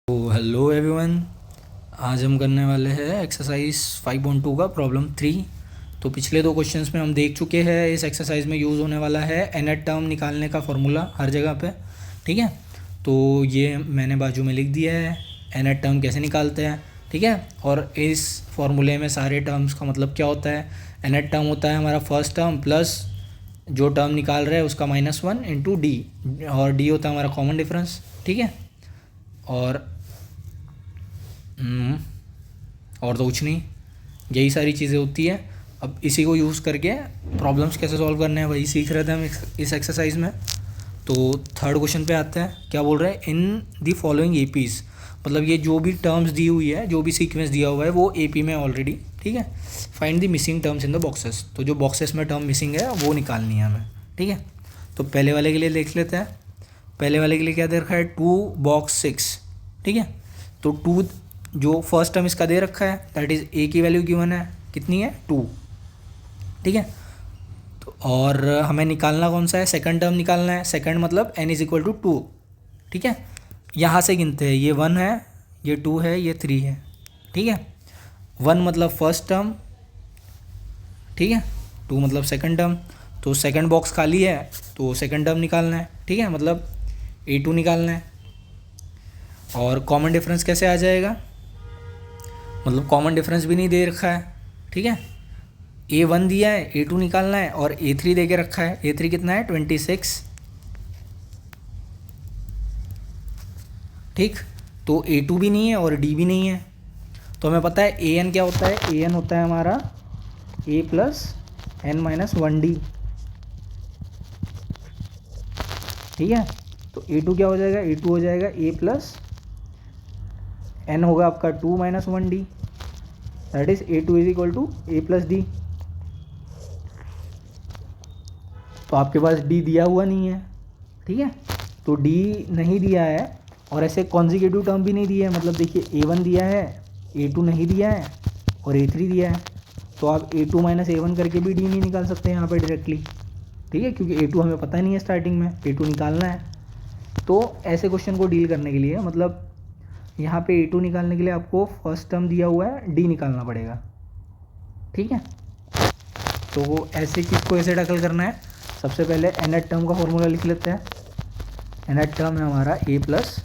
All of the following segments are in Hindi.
तो हेलो एवरीवन, आज हम करने वाले हैं एक्सरसाइज 5.2 का प्रॉब्लम 3। तो पिछले दो क्वेश्चंस में हम देख चुके हैं। इस एक्सरसाइज में यूज़ होने वाला है nth टर्म निकालने का फॉर्मूला हर जगह पे। ठीक है, तो ये मैंने बाजू में लिख दिया है nth टर्म कैसे निकालते हैं। ठीक है, और इस फॉर्मूले में सारे टर्म्स का मतलब क्या होता है। nth टर्म होता है हमारा फर्स्ट टर्म प्लस जो टर्म निकाल रहा है उसका -1 इंटू डी, और डी होता है हमारा कॉमन डिफरेंस। ठीक है, और और तो कुछ नहीं, यही सारी चीज़ें होती है। अब इसी को यूज़ करके प्रॉब्लम्स कैसे सॉल्व करने हैं वही सीख रहे थे हम इस एक्सरसाइज में। तो थर्ड क्वेश्चन पे आते हैं। क्या बोल रहा है, इन दी फॉलोइंग एपीज, मतलब ये जो भी टर्म्स दी हुई है, जो भी सीक्वेंस दिया हुआ है वो एपी में ऑलरेडी। ठीक है, find the missing terms in the boxes, तो जो बॉक्सेस में टर्म मिसिंग है वो निकालनी है हमें। ठीक है, तो पहले वाले के लिए देख लेते हैं। पहले वाले के लिए क्या दे रखा है, 2 बॉक्स 6। ठीक है, तो 2 जो फर्स्ट टर्म इसका दे रखा है दैट इज़ ए की वैल्यू गिवन है, कितनी है 2। ठीक है, तो और हमें निकालना कौन सा है, सेकंड टर्म निकालना है। सेकंड मतलब n इज इक्वल टू 2। ठीक है, यहाँ से गिनते हैं, ये 1 है, ये 2 है, ये 3 है। ठीक है, 1 मतलब फर्स्ट टर्म, ठीक है, 2 मतलब सेकंड टर्म। तो सेकंड बॉक्स खाली है तो सेकंड टर्म निकालना है। ठीक है, मतलब a2 निकालना है। और कॉमन डिफरेंस कैसे आ जाएगा, मतलब कॉमन डिफरेंस भी नहीं दे रखा है। ठीक है, a1 दिया है, a2 निकालना है, और a3 दे के रखा है। a3 कितना है 26। ठीक, तो a2 भी नहीं है और d भी नहीं है। तो हमें पता है an क्या होता है, an होता है हमारा a plus n minus 1d। ठीक है, तो a2 क्या हो जाएगा, a2 हो जाएगा a प्लस n होगा आपका 2 minus 1d, that is a2 is equal to a plus D. तो आपके पास d दिया हुआ नहीं है। ठीक है, तो d नहीं दिया है और ऐसे कॉन्जिक्यूटिव टर्म भी नहीं दिया है। मतलब देखिए a1 दिया है, a2 नहीं दिया है और a3 दिया है। तो आप a2 माइनस a1 करके भी d नहीं निकाल सकते यहाँ पे डायरेक्टली। ठीक है, क्योंकि a2 हमें पता नहीं है स्टार्टिंग में, a2 निकालना है। तो ऐसे क्वेश्चन को डील करने के लिए, मतलब यहाँ पे a2 निकालने के लिए आपको फर्स्ट टर्म दिया हुआ है, d निकालना पड़ेगा। ठीक है, तो ऐसे चीज़ को ऐसे टैकल करना है। सबसे पहले nth टर्म का फॉर्मूला लिख लेते हैं। nth टर्म है हमारा a plus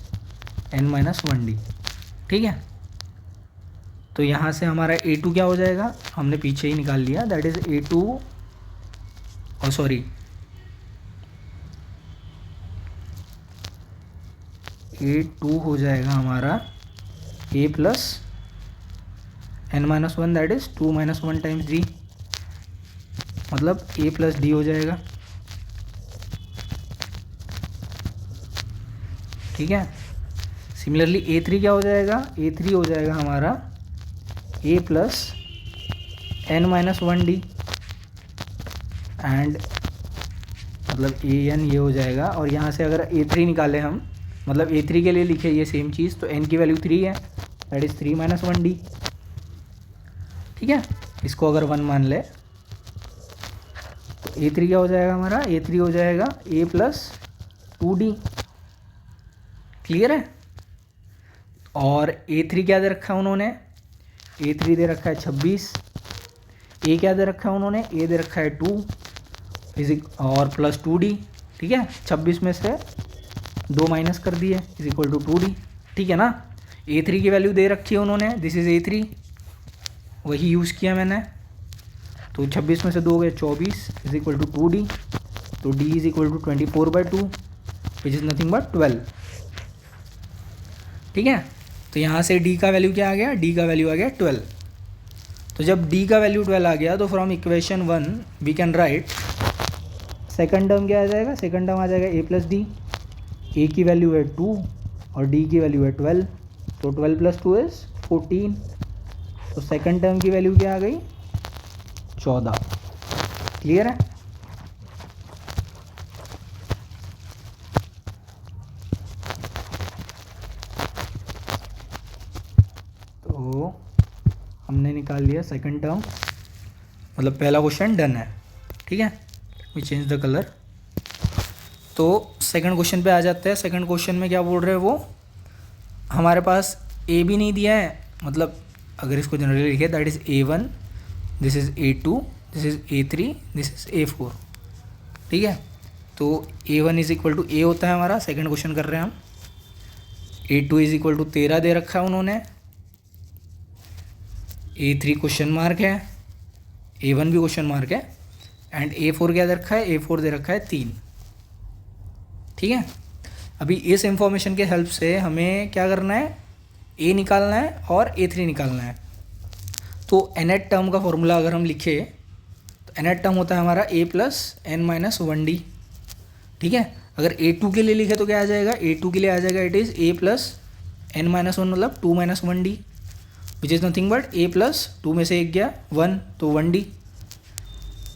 n minus 1d। ठीक है, तो यहाँ से हमारा a2 क्या हो जाएगा, हमने पीछे ही निकाल लिया, दैट इज a2, और सॉरी a2 हो जाएगा हमारा a plus n minus 1, that is 2 minus 1 times d, मतलब a प्लस डी हो जाएगा। ठीक है, सिमिलरली a3 क्या हो जाएगा, a3 हो जाएगा हमारा a plus n minus 1d, and मतलब an ये हो जाएगा। और यहाँ से अगर a3 निकालें हम, मतलब a3 के लिए लिखे ये सेम चीज़, तो n की वैल्यू 3 है, दैट इज़ 3 माइनस 1d। ठीक है, इसको अगर 1 मान ले तो a3 क्या हो जाएगा हमारा, a3 हो जाएगा a प्लस 2d। क्लियर है, और a3 क्या दे रखा है उन्होंने, a3 दे रखा है 26। a क्या दे रखा है उन्होंने, a दे रखा है 2 और प्लस 2d। ठीक है, 26 में से 2 माइनस कर दिए इज इक्वल टू 2d। ठीक है ना, a3 की वैल्यू दे रखी है उन्होंने, दिस इज a3, वही यूज़ किया मैंने। तो 26 में से 2 गए 24 इज इक्वल टू 2d, तो d is equal to 24/2 which is nothing but 12। ठीक है, तो यहाँ से d का वैल्यू क्या आ गया, d का वैल्यू आ गया 12। तो जब d का वैल्यू 12 आ गया तो from equation 1 we can write second term क्या आ जाएगा, सेकंड टर्म आ जाएगा a प्लस डी। a की वैल्यू है 2 और d की वैल्यू है 12, तो 12 प्लस 2 इज 14। तो सेकंड टर्म की वैल्यू क्या आ गई, 14। क्लियर है, तो हमने निकाल लिया सेकंड टर्म, मतलब पहला क्वेश्चन डन है। ठीक है, वी चेंज द कलर। तो सेकंड क्वेश्चन पे आ जाते हैं। सेकंड क्वेश्चन में क्या बोल रहे हैं वो, हमारे पास ए भी नहीं दिया है, मतलब अगर इसको जनरली लिखे that is A1, this is A2, this is A3, this is A4, ठीक है। तो A1 इज इक्वल टू ए होता है हमारा, सेकंड क्वेश्चन कर रहे हैं हम। A2 इज इक्वल टू 13 दे रखा है उन्होंने, A3 क्वेश्चन मार्क है, A1 भी क्वेश्चन मार्क है, एंड A4 क्या दे रखा है, A4 दे रखा है 3, ठीक है। अभी इस इंफॉर्मेशन के हेल्प से हमें क्या करना है, A निकालना है और A3 निकालना है। तो nth टर्म का फॉर्मूला अगर हम लिखे तो nth टर्म होता है हमारा A plus N minus 1D, ठीक है। अगर A2 के लिए लिखे तो क्या आ जाएगा, A2 के लिए आ जाएगा it is A plus N minus 1 मतलब 2 minus 1D, which is nothing but A plus 2 में से एक गया 1 तो 1D,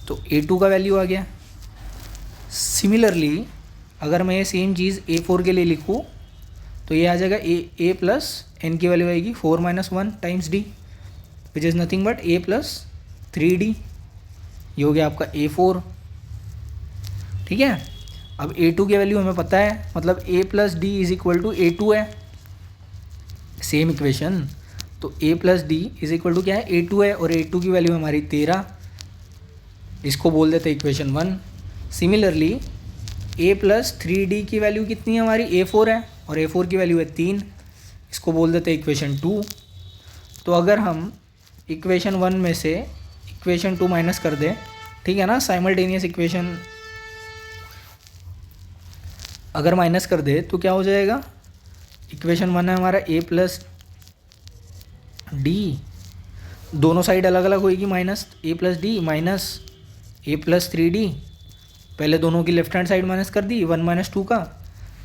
तो A2 का वैल्यू आ गया। सिमिलरली अगर मैं ये सेम चीज़ A4 के लिए लिखूँ तो ये आ जाएगा A प्लस एन की वैल्यू आएगी 4 minus 1 times D, which is nothing but A plus 3D, ये हो गया आपका A4, ठीक है। अब A2 की वैल्यू हमें पता है, मतलब A plus D is equal to A2 है, सेम इक्वेशन। तो A plus D is equal to क्या है, A2 है, और A2 की वैल्यू हमारी 13, इसको बोल देते हैं equation 1। Similarly A plus 3D की वैल्यू कितनी है हमारी, A4 है, और A4 की वैल्यू है 3, इसको बोल देते हैं इक्वेशन 2। तो अगर हम इक्वेशन 1 में से इक्वेशन 2 माइनस कर दें, ठीक है ना, साइमल्टेनियस इक्वेशन अगर माइनस कर दे तो क्या हो जाएगा, इक्वेशन 1 है हमारा A प्लस डी, दोनों साइड अलग अलग होएगी, minus A plus D minus A plus 3D, पहले दोनों की लेफ्ट हैंड साइड माइनस कर दी 1 माइनस 2 का,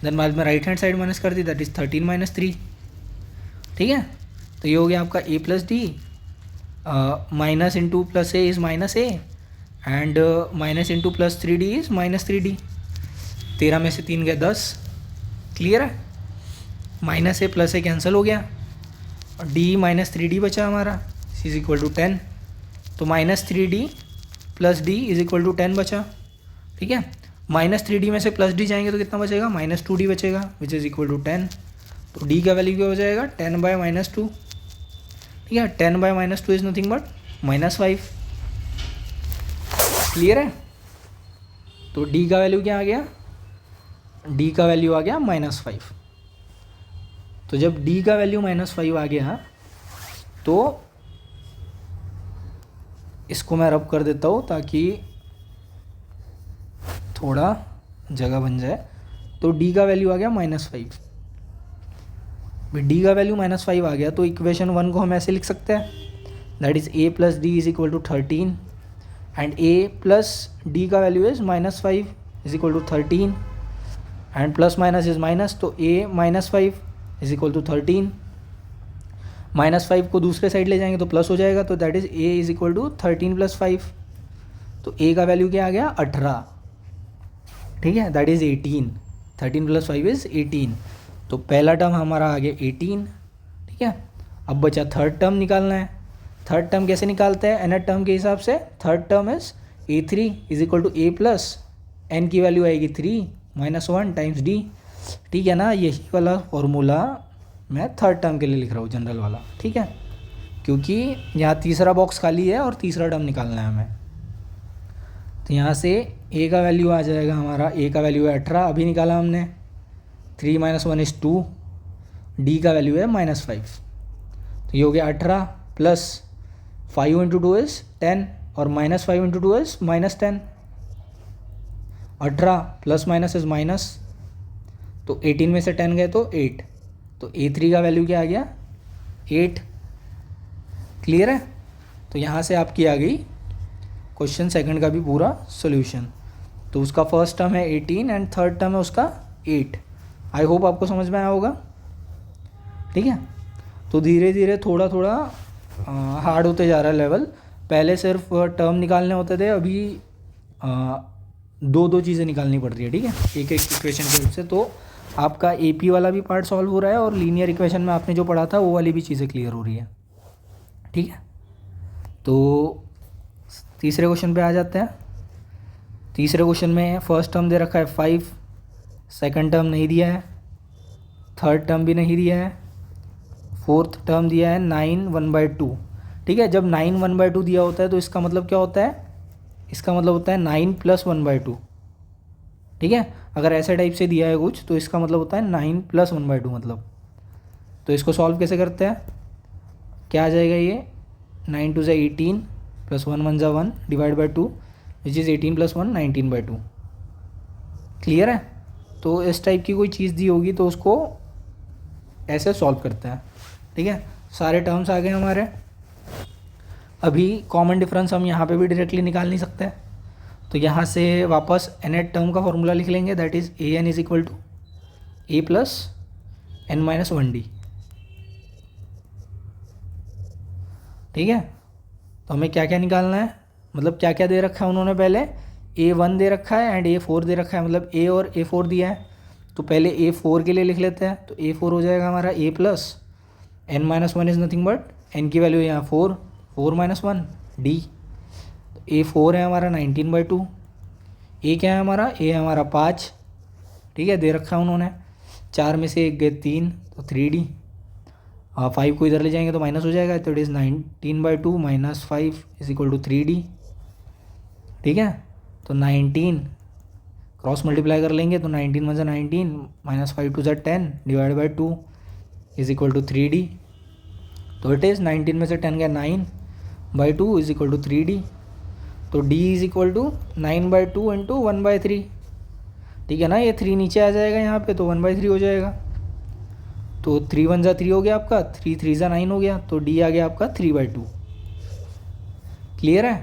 देन बाद में राइट हैंड साइड माइनस कर दी दैट इज़ 13 माइनस 3, ठीक है। तो ये हो गया आपका A plus D, minus into plus A is minus A, and minus into plus 3D is minus 3D, 13 में से 3 गए 10, क्लियर है। Minus A plus A cancel हो गया, और D माइनस 3D बचा हमारा, इज इक्वल टू 10, तो minus 3D plus D is equal to 10 बचा, ठीक है। माइनस 3D में से प्लस D जाएंगे तो कितना बचेगा, माइनस 2D बचेगा, विच इज़ इक्वल टू 10, तो D का वैल्यू क्या हो जाएगा, 10 बाय माइनस 2, ठीक है। 10 bye minus 2 is nothing but minus 5, clear है। तो D का वैल्यू क्या आ गया, D का वैल्यू आ गया -5। तो जब D का वैल्यू -5 आ गया तो इसको मैं रब कर देता हूँ ताकि थोड़ा जगह बन जाए। तो D का वैल्यू आ गया -5, D का वैल्यू -5 आ गया तो इक्वेशन 1 को हम ऐसे लिख सकते हैं, that is A plus D is equal to 13, and A plus D का value is -5 is equal to 13, and plus minus is minus, तो A -5 इज इक्वल टू 13, -5 को दूसरे साइड ले जाएंगे तो प्लस हो जाएगा, तो that is A is equal to 13 + 5, तो A का वैल्यू क्या आ गया 18, ठीक है, दैट इज़ 18, 13 + 5 इज़ 18, तो पहला टर्म हमारा आ गया 18, ठीक है। अब बचा थर्ड टर्म निकालना है। थर्ड टर्म कैसे निकालते हैं, nth टर्म के हिसाब से, third term is A3 is equal to A plus N की वैल्यू आएगी 3 - 1 टाइम्स D, ठीक है ना। यही वाला फॉर्मूला मैं थर्ड टर्म के लिए लिख रहा हूँ, जनरल वाला, ठीक है, क्योंकि यहाँ तीसरा बॉक्स खाली है और तीसरा टर्म निकालना है हमें। तो यहाँ से A का वैल्यू आ जाएगा हमारा, A का वैल्यू है 18 अभी निकाला हमने, 3 - 1 इज़ 2, D का वैल्यू है -5, तो ये हो गया 18 प्लस 5 × 2 इज़ 10, और -5 × 2 is -10, 18 plus minus is minus, तो 18 में से 10 गए तो 8, तो A3 का वैल्यू क्या आ गया 8, क्लियर है। तो यहाँ से आपकी आ गई क्वेश्चन सेकंड का भी पूरा सोल्यूशन। तो उसका फर्स्ट टर्म है 18 एंड थर्ड टर्म है उसका 8। आई होप आपको समझ में आया होगा, ठीक है। तो धीरे धीरे थोड़ा थोड़ा हार्ड होते जा रहा है लेवल। पहले सिर्फ टर्म निकालने होते थे, अभी दो चीज़ें निकालनी पड़ रही है, ठीक है, एक एक इक्वेशन के हेल्प से। तो आपका AP वाला भी पार्ट सॉल्व हो रहा है और लीनियर इक्वेशन में आपने जो पढ़ा था वो वाली भी चीज़ें क्लियर हो रही है, ठीक है। तो तीसरे क्वेश्चन पे आ जाते हैं। तीसरे क्वेश्चन में फर्स्ट टर्म दे रखा है 5, सेकंड टर्म नहीं दिया है, थर्ड टर्म भी नहीं दिया है, फोर्थ टर्म दिया है 9 1/2। ठीक है, जब 9 1/2 दिया होता है तो इसका मतलब क्या होता है, इसका मतलब होता है 9 + 1/2। ठीक है, अगर ऐसे टाइप से दिया है कुछ तो इसका मतलब होता है 9 + 1/2 मतलब। तो इसको सॉल्व कैसे करते हैं, क्या आ जाएगा ये, 9 2 = 18 + 1 1 = 1 /2 विच इज़ 18 + 1 19/2। क्लियर है। तो इस टाइप की कोई चीज़ दी होगी तो उसको ऐसे सॉल्व करते हैं। ठीक है, सारे टर्म्स आ गए हमारे। अभी कॉमन डिफरेंस हम यहाँ पे भी डायरेक्टली निकाल नहीं सकते, तो यहाँ से वापस nth टर्म का फॉर्मूला लिख लेंगे, that is an = a + n - 1d। ठीक है, तो हमें क्या क्या निकालना है, मतलब क्या क्या दे रखा है उन्होंने, पहले a1 दे रखा है एंड a4 दे रखा है, मतलब a और a4 दिया है। तो पहले a4 के लिए लिख लेते हैं, तो a4 हो जाएगा हमारा a + n - 1 is nothing but n की वैल्यू यहाँ 4 4 - 1 d। तो a4 है हमारा 19/2। a क्या है हमारा, a है हमारा 5। ठीक है, दे रखा है उन्होंने, 4 में से 1 गए 3 तो 3d। 5 को इधर ले जाएंगे तो माइनस हो जाएगा, तो इट इज़ 19/2 - 5 = 3d। ठीक है, तो 19 क्रॉस मल्टीप्लाई कर लेंगे तो 19 × 19 -5 × 10 /2 = 3d। तो इट इज़ 19 में से 10 गया 9/2 = 3d। तो d = 9/2 × 1/3। ठीक है ना, ये 3 नीचे आ जाएगा यहाँ पे तो 1/3 हो जाएगा। तो 3 1 = 3 हो गया आपका, 3 3 = 9 हो गया, तो d आ गया आपका 3/2। क्लियर है।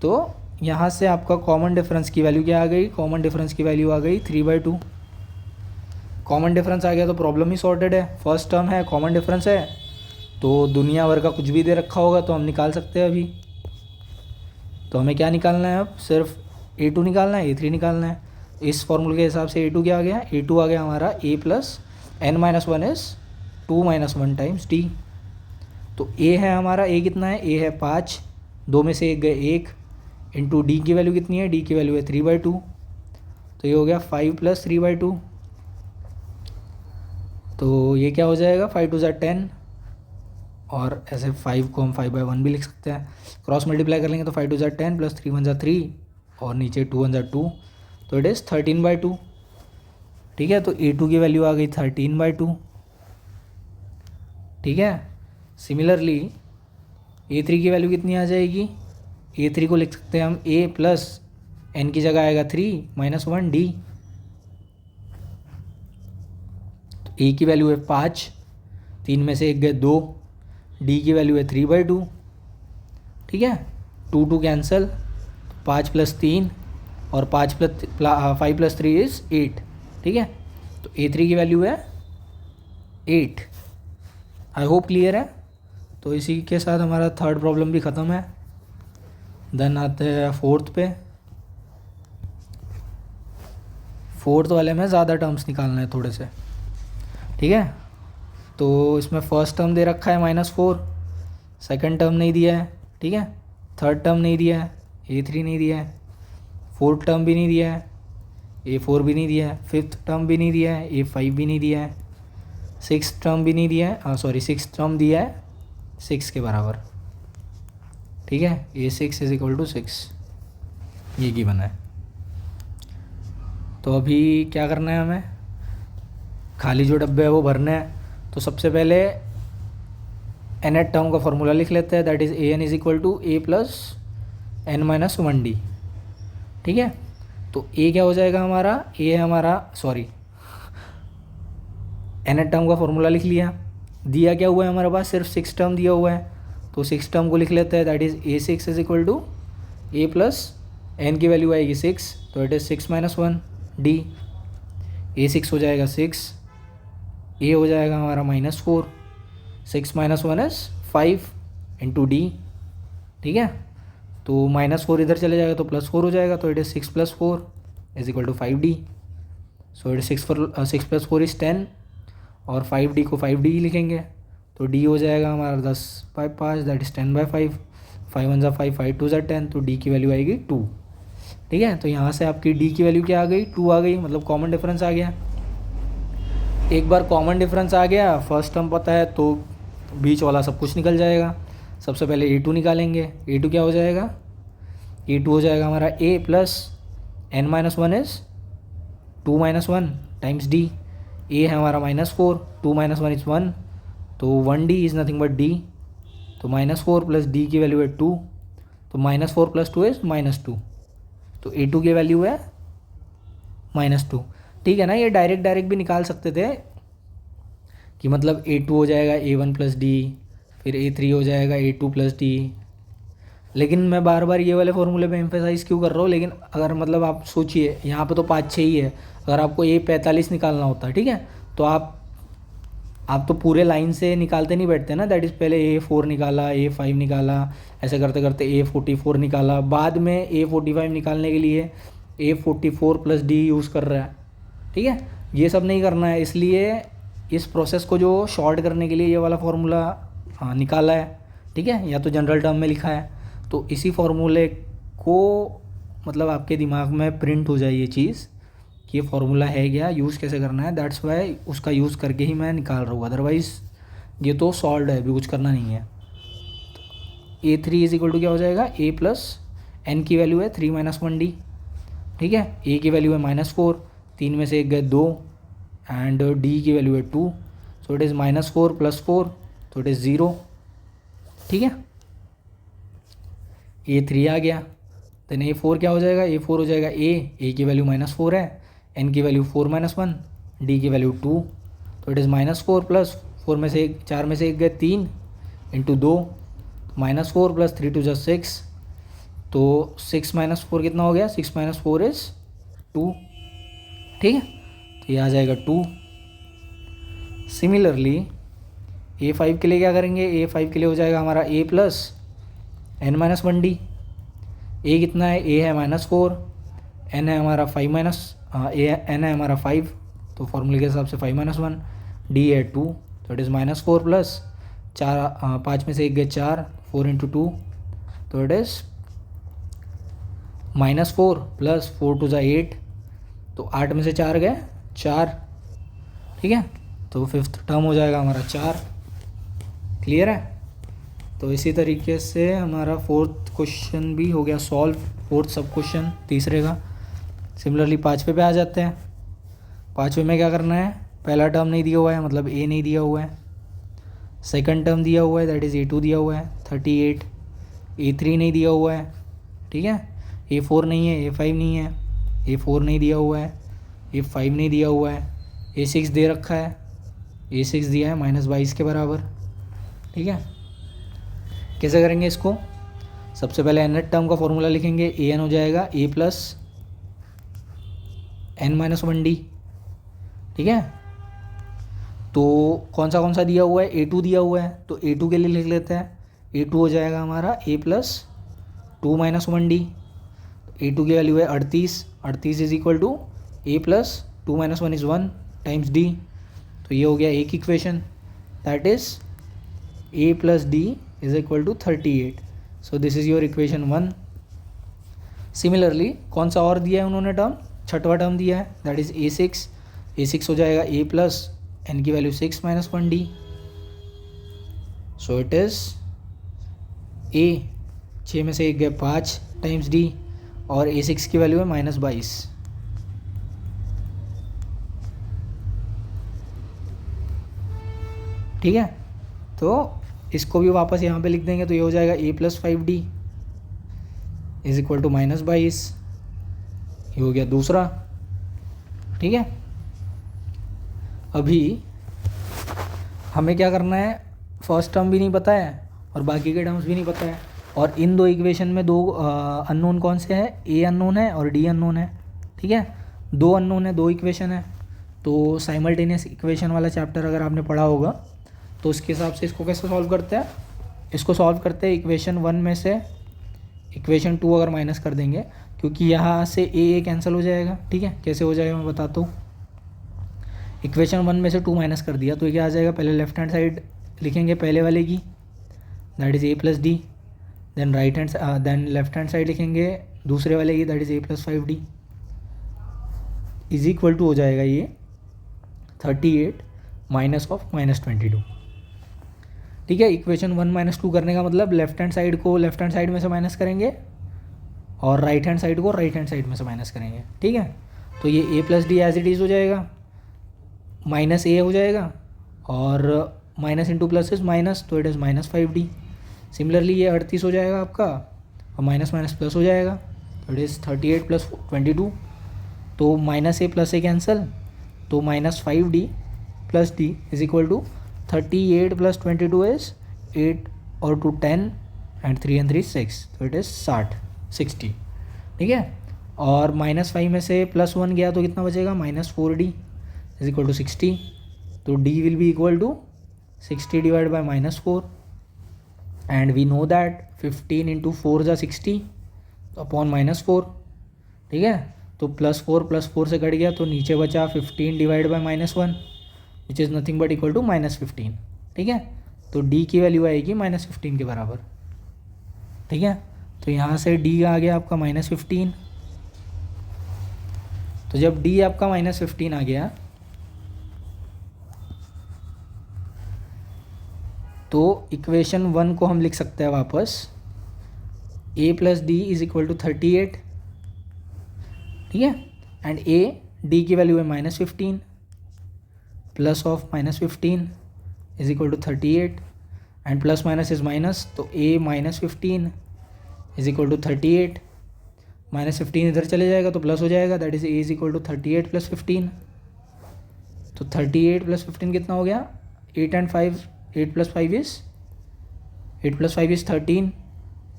तो यहाँ से आपका कॉमन डिफरेंस की वैल्यू क्या आ गई, कॉमन डिफरेंस की वैल्यू आ गई 3/2। कॉमन डिफरेंस आ गया तो प्रॉब्लम ही सॉर्टेड है। फर्स्ट टर्म है, कॉमन डिफरेंस है, तो दुनिया भर का कुछ भी दे रखा होगा तो हम निकाल सकते हैं अभी। तो हमें क्या निकालना है, अब सिर्फ a2 निकालना है, a3 निकालना है। इस फॉर्मूले के हिसाब से a2 क्या आ गया, a2 आ गया हमारा a + n - 1 is 2 - 1 times d। तो a है हमारा, a कितना है, a है 5, 2 में से 1 गए 1, इंटू डी की वैल्यू कितनी है, डी की वैल्यू है 3/2। तो ये हो गया 5 + 3/2। तो ये क्या हो जाएगा, 5 2 = 10, और ऐसे 5 को हम 5/1 भी लिख सकते हैं। क्रॉस मल्टीप्लाई कर लेंगे तो 5 2 = 10 + 3 1 = 3 और नीचे 2 1 = 2, तो इट इज़ 13/2। ठीक है, तो a2 की वैल्यू आ गई 13/2। ठीक है, सिमिलरली a3 की वैल्यू कितनी आ जाएगी, a3 को लिख सकते हैं हम a + n की जगह आएगा 3 - 1d। तो a की वैल्यू है 5, 3 में से 1 गए 2, d की वैल्यू है 3/2। ठीक है, 2 2 कैंसिल, 5 + 3 और 5 + 3 इज़ 8। ठीक है, तो a3 की वैल्यू है 8। आई होप क्लियर है। तो इसी के साथ हमारा थर्ड प्रॉब्लम भी ख़त्म है। देन आते हैं फोर्थ पे। फोर्थ वाले में ज़्यादा टर्म्स निकालना है थोड़े से। ठीक है, तो इसमें फर्स्ट टर्म दे रखा है -4, सेकंड टर्म नहीं दिया है। ठीक है, थर्ड टर्म नहीं दिया है, a3 नहीं दिया है, फोर्थ टर्म भी नहीं दिया है, a4 भी नहीं दिया है, फिफ्थ टर्म भी नहीं दिया है, a5 भी नहीं दिया है, सिक्स टर्म भी नहीं दिया है, सिक्स टर्म दिया है 6 के बराबर। ठीक है, a6 = 6, ये गिवन है। तो अभी क्या करना है हमें, खाली जो डब्बे है वो भरने हैं। तो सबसे पहले nth टर्म का फॉर्मूला लिख लेते हैं, that is an = a + n - 1d। ठीक है, तो a क्या हो जाएगा हमारा, a है हमारा nth टर्म का फॉर्मूला लिख लिया। दिया क्या हुआ है हमारे पास, सिर्फ 6 टर्म दिया हुआ है, तो 6 टर्म को लिख लेते हैं, that is a6 = a + n की वैल्यू आएगी 6, तो इट इज़ 6 - 1d। a6 हो जाएगा 6, a हो जाएगा हमारा -4, 6 - 1 इज़ 5 इंटू d। ठीक है, तो -4 इधर चले जाएगा तो +4 हो जाएगा, तो it is 6 + 4 = 5d। So it is 6 + 4 is 10 और 5d को 5d ही लिखेंगे, तो d हो जाएगा हमारा 10/5, दैट इज़ 10/5। 5 1 = 5, 5 2 = 10, तो d की वैल्यू आएगी 2। ठीक है, तो यहाँ से आपकी d की वैल्यू क्या आ गई, 2 आ गई, मतलब कॉमन डिफरेंस आ गया। एक बार कॉमन डिफरेंस आ गया, फर्स्ट टर्म पता है तो बीच वाला सब कुछ निकल जाएगा। सबसे पहले A2 निकालेंगे। A2 क्या हो जाएगा? A2 हो जाएगा हमारा A plus n-1 is 2-1 times D। A है हमारा -4, 2-1 इज़ 1, तो 1D is nothing but D। तो -4 प्लस D की वैल्यू है 2, तो -4 प्लस 2 इज़ -2, तो A2 की वैल्यू है -2। ठीक है ना, ये डायरेक्ट भी निकाल सकते थे कि मतलब A2 हो जाएगा A1 प्लस D, फिर A3 हो जाएगा A2 प्लस D। लेकिन मैं बार बार ये वाले फॉर्मूले पे एम्फेसाइज़ क्यों कर रहा हूँ? लेकिन अगर मतलब आप सोचिए, यहाँ पे तो 5-6 ही है, अगर आपको A45 निकालना होता है, ठीक है, तो आप तो पूरे लाइन से निकालते नहीं बैठते ना। दैट इज़ पहले A4 निकाला, A5 निकाला, ऐसे करते करते A44 निकाला, बाद में A45 निकालने के लिए A44 प्लस D यूज़ कर रहा है। ठीक है, ये सब नहीं करना है, इसलिए इस प्रोसेस को जो शॉर्ट करने के लिए ये वाला फार्मूला निकाला है। ठीक है, या तो जनरल टर्म में लिखा है, तो इसी फार्मूले को मतलब आपके दिमाग में प्रिंट हो जाए ये चीज़ कि ये फार्मूला है क्या, यूज़ कैसे करना है। दैट्स वाई उसका यूज़ करके ही मैं निकाल रहा हूँ, अदरवाइज़ ये तो सॉल्व है, अभी कुछ करना नहीं है। A3 इज इक्वल टू क्या हो जाएगा? A प्लस n की वैल्यू है 3-1D। ठीक है, A की वैल्यू है -4, 3 में से 1 गए 2, एंड D की वैल्यू है 2, सो इट इज़ -4 प्लस 4, तो इट इज़ 0। ठीक है, A3 आ गया। देन A4 क्या हो जाएगा? A4 हो जाएगा A की वैल्यू -4 है, n की वैल्यू 4-1, D की वैल्यू 2, तो इट इज़ -4 प्लस 4 में से 4 में से 1 गए 3 इंटू 2, -4 प्लस 3 2 6, तो 6 - 4 कितना हो गया? 6 - 4 इज़ 2। ठीक है, तो ये आ जाएगा 2। सिमिलरली A5 के लिए क्या करेंगे? A5 के लिए हो जाएगा हमारा A प्लस n-1D। A कितना है? A है -4, n है हमारा n है हमारा 5, तो फॉर्मूले के हिसाब से 5-1, D है 2, तो इट इज़ -4 प्लस 5 में से 1 गए 4, 4 इंटू 2, तो इट इज़ -4 प्लस 4 2 8, तो 8 में से 4 गए 4। ठीक है, तो फिफ्थ टर्म हो जाएगा हमारा 4। क्लियर है? तो इसी तरीके से हमारा फोर्थ क्वेश्चन भी हो गया सॉल्व, फोर्थ सब क्वेश्चन तीसरे का। सिमिलरली पाँचवें पे आ जाते हैं। पाँचवें में क्या करना है? पहला टर्म नहीं दिया हुआ है, मतलब A नहीं दिया हुआ है। सेकंड टर्म दिया हुआ है, दैट इज़ A2 दिया हुआ है 38। A3 नहीं दिया हुआ है। ठीक है, A4 नहीं है, A5 नहीं है, A4 नहीं दिया हुआ है, A5 नहीं दिया हुआ है, A6 दे रखा है, A6 दिया है -22 के बराबर। ठीक है, कैसे करेंगे इसको? सबसे पहले nth टर्म का फॉर्मूला लिखेंगे। an हो जाएगा A प्लस n-1D। ठीक है, तो कौन सा दिया हुआ है? A2 दिया हुआ है, तो A2 के लिए लिख लेते हैं। A2 हो जाएगा हमारा A प्लस 2-1D। A2 की वैल्यू है 38, 38 is equal to A plus 2-1 is 1 times D। तो ये हो गया एक equation, that is A plus D is equal to 38. So this is your equation 1. Similarly कौन सा और दिया है उन्होंने टर्म? छठवा टर्म दिया है, दैट इज़ A6। A6 हो जाएगा A प्लस n की value 6-1D, so it is A 6 में से 1 गए 5 टाइम्स D, और A6 की वैल्यू है -22। ठीक है, तो इसको भी वापस यहाँ पे लिख देंगे, तो ये हो जाएगा A plus 5D is equal to -22। ये हो गया दूसरा। ठीक है, अभी हमें क्या करना है? फर्स्ट टर्म भी नहीं पता है और बाकी के टर्म्स भी नहीं पता है, और इन दो इक्वेशन में दो अननोन कौन से हैं? A अननोन है और D अननोन है। ठीक है, दो अननोन है, दो इक्वेशन है। तो साइमल्टेनियस इक्वेशन वाला चैप्टर अगर आपने पढ़ा होगा तो उसके हिसाब से इसको कैसे सॉल्व करते हैं? इसको सॉल्व करते हैं इक्वेशन 1 में से इक्वेशन 2 अगर माइनस कर देंगे, क्योंकि यहाँ से A कैंसिल हो जाएगा। ठीक है, कैसे हो जाएगा मैं बताता हूँ। इक्वेशन 1 में से 2 माइनस कर दिया तो ये क्या आ जाएगा? पहले लेफ्ट हैंड साइड लिखेंगे पहले वाले की, that is A plus D। Then left hand side लिखेंगे दूसरे वाले की, that is A plus 5D is equal to हो जाएगा ये 38 माइनस ऑफ -22। ठीक है। इक्वेशन 1 माइनस 2 करने का मतलब लेफ्ट हैंड साइड को लेफ्ट हैंड साइड में से माइनस करेंगे और राइट हैंड साइड को राइट हैंड साइड में से माइनस करेंगे, ठीक है। तो ये A plus D as it is हो जाएगा, माइनस ए हो जाएगा और minus into plus is minus, तो it is minus 5d। Similarly ये 38 हो जाएगा आपका और माइनस माइनस प्लस हो जाएगा, तो इट इज़ 38 प्लस 22। तो minus A plus A cancel, तो minus 5d plus D is equal to 38 plus 22 is 8 और 2 10 एंड 3 and 3 6, तो इट इज़ 60, ठीक है। और माइनस 5 में से प्लस 1 गया तो कितना बचेगा, minus 4d is equal to 60। तो d will be equal to 60 divide by minus 4 and we know that 15 into 4 जा 60 अपॉन माइनस 4, ठीक है। तो प्लस 4 से कट गया तो नीचे बचा 15 divide by minus 1 which is nothing but equal to minus 15, ठीक है। तो d की वैल्यू आएगी माइनस 15 के बराबर, ठीक है। तो यहाँ से d आ गया आपका माइनस 15। तो जब d आपका माइनस 15 आ गया तो इक्वेशन 1 को हम लिख सकते हैं वापस, a plus D is equal to 38, ठीक है। एंड a d की वैल्यू है minus 15 plus of minus 15 is equal to 38 and plus minus is minus, तो a minus 15 is equal to 38, minus 15 इधर चले जाएगा तो प्लस हो जाएगा, that is a is equal to 38 plus 15। तो 38 प्लस 15 कितना हो गया, 8 and 5, 8 plus 5 is 13,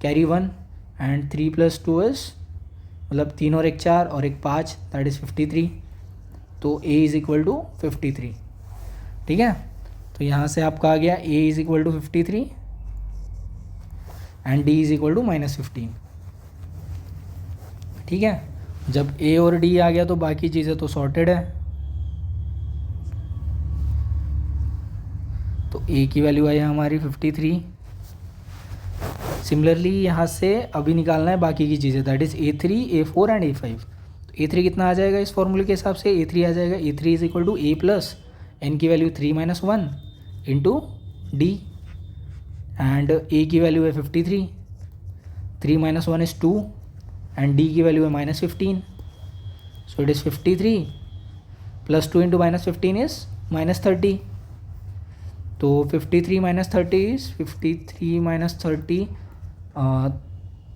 carry 1 and 3 plus 2 is मतलब 3 और 1 4 और 1 5, दैट इज़ 53। तो a इज़ इक्वल टू 53, ठीक है। तो यहाँ से आपका आ गया a is equal to 53 and d is equal to minus 15, ठीक है। जब a और d आ गया तो बाकी चीज़ें तो सॉर्टेड है। तो a की वैल्यू आई हमारी 53। सिमिलरली यहाँ से अभी निकालना है बाकी की चीज़ें, that is a3, a4 and a5। तो a3 कितना आ जाएगा इस फॉर्मूले के हिसाब से, a3 आ जाएगा a3 is equal to a plus n की value 3 minus 1 into D and a की वैल्यू है 53, 3 माइनस 1 इज़ 2 एंड d की वैल्यू है minus 15, so it is 53 plus 2 into minus 15 is minus 30। तो 53 minus 30 is 53 minus 30,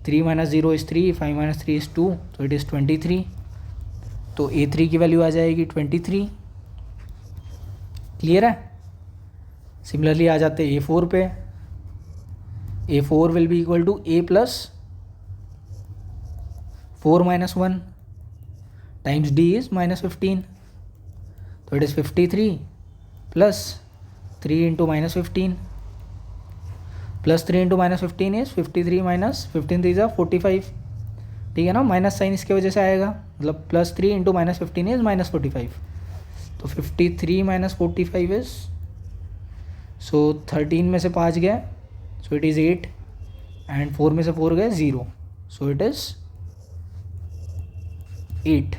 3 minus 0 is 3, 5 minus 3 is 2, तो इट इज़ 23। तो a3 की वैल्यू आ जाएगी 23, क्लियर है। सिमिलरली आ जाते हैं a4 पे, a4 will be equal to a plus 4 minus 1 times d is minus 15, तो it is 53 plus 3 into minus 15 plus 3 into minus 15 is 53 minus 15 3 जा 45, ठीक है ना। माइनस साइन इसके वजह से आएगा, मतलब plus 3 into minus 15 is minus 45। तो 53 माइनस 45 इज, सो 13 में से 5 गया, सो इट इज़ 8 एंड 4 में से 4 गए 0, सो इट इज़ 8।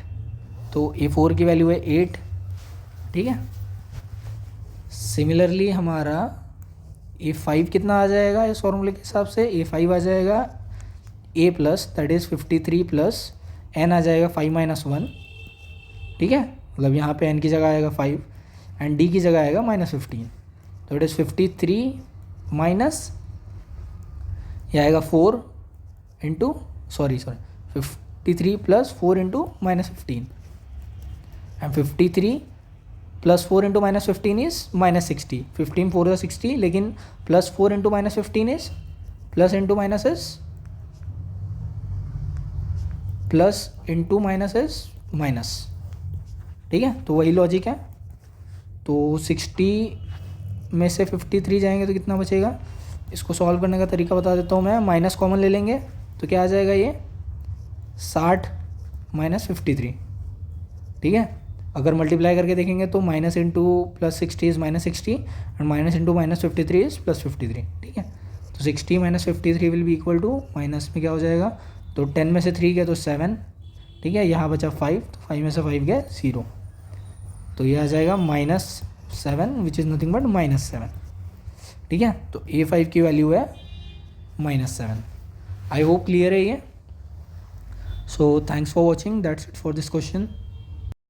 तो a4 की वैल्यू है 8, ठीक है। सिमिलरली हमारा a5 कितना आ जाएगा इस फॉर्मूले के हिसाब से, a5 आ जाएगा a plus that is 53 plus n आ जाएगा 5 माइनस 1, ठीक है। मतलब यहाँ पे n की जगह आएगा 5 एंड d की जगह आएगा माइनस 15, तो इट इज़ 53 माइनस ये आएगा 4 into 53 plus 4 into minus 15 and 53 plus 4 into minus 15 is minus 60, 15 4 is 60, लेकिन plus 4 into minus 15 is plus into minus is plus into minus is minus, ठीक है। तो वही लॉजिक है। तो 60 में से 53 जाएंगे तो कितना बचेगा, इसको सॉल्व करने का तरीका बता देता हूँ मैं। माइनस कॉमन ले लेंगे तो क्या आ जाएगा, ये 60 माइनस 53, ठीक है। अगर मल्टीप्लाई करके देखेंगे तो minus into plus 60 is minus 60 and minus into minus 53 is plus 53, ठीक है। तो 60 minus 53 will be equal to, minus में क्या हो जाएगा, तो 10 में से 3 गया तो 7, ठीक है। यहाँ बचा 5, तो 5 में से 5 गया 0, तो ये आ जाएगा -7 विच इज़ नथिंग बट -7 ठीक है, तो A5 की वैल्यू है -7। आई होप क्लियर है ये। So thanks for watching, that's it for this question.